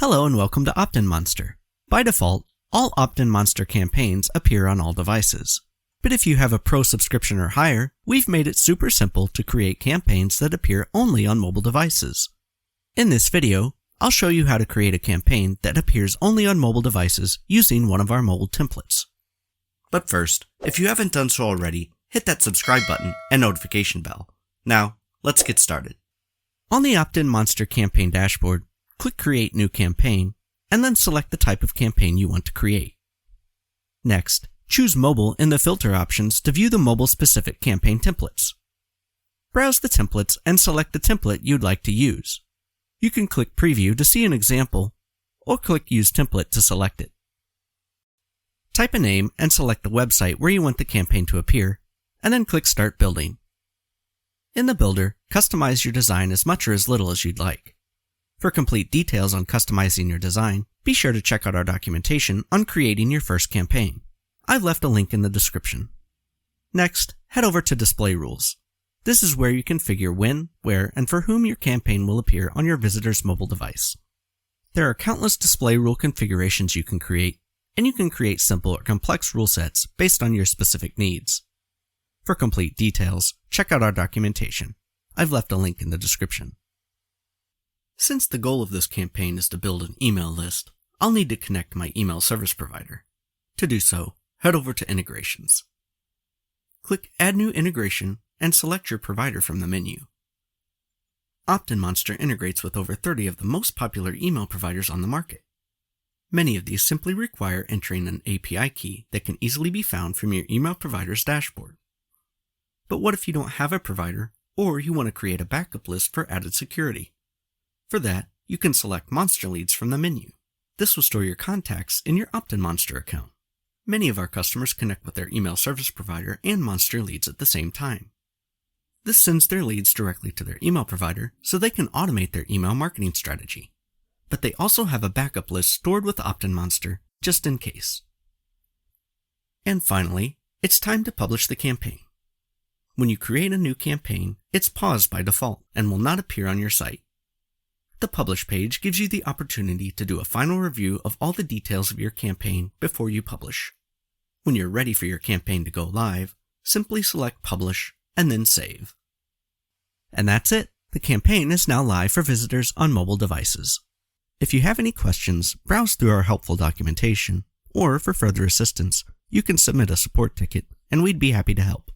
Hello and welcome to OptinMonster. By default, all OptinMonster campaigns appear on all devices. But if you have a Pro subscription or higher, we've made it super simple to create campaigns that appear only on mobile devices. In this video, I'll show you how to create a campaign that appears only on mobile devices using one of our mobile templates. But first, if you haven't done so already, hit that subscribe button and notification bell. Now, let's get started. On the OptinMonster campaign dashboard, click Create New Campaign, and then select the type of campaign you want to create. Next, choose Mobile in the filter options to view the mobile-specific campaign templates. Browse the templates and select the template you'd like to use. You can click Preview to see an example, or click Use Template to select it. Type a name and select the website where you want the campaign to appear, and then click Start Building. In the Builder, customize your design as much or as little as you'd like. For complete details on customizing your design, be sure to check out our documentation on creating your first campaign. I've left a link in the description. Next, head over to Display Rules. This is where you configure when, where, and for whom your campaign will appear on your visitor's mobile device. There are countless display rule configurations you can create, and you can create simple or complex rule sets based on your specific needs. For complete details, check out our documentation. I've left a link in the description. Since the goal of this campaign is to build an email list, I'll need to connect my email service provider. To do so, head over to Integrations. Click Add New Integration and select your provider from the menu. OptinMonster integrates with over 30 of the most popular email providers on the market. Many of these simply require entering an API key that can easily be found from your email provider's dashboard. But what if you don't have a provider, or you want to create a backup list for added security? For that, you can select Monster Leads from the menu. This will store your contacts in your OptinMonster account. Many of our customers connect with their email service provider and Monster Leads at the same time. This sends their leads directly to their email provider so they can automate their email marketing strategy. But they also have a backup list stored with OptinMonster just in case. And finally, it's time to publish the campaign. When you create a new campaign, it's paused by default and will not appear on your site. The Publish page gives you the opportunity to do a final review of all the details of your campaign before you publish. When you're ready for your campaign to go live, simply select Publish and then Save. And that's it. The campaign is now live for visitors on mobile devices. If you have any questions, browse through our helpful documentation, or for further assistance, you can submit a support ticket and we'd be happy to help.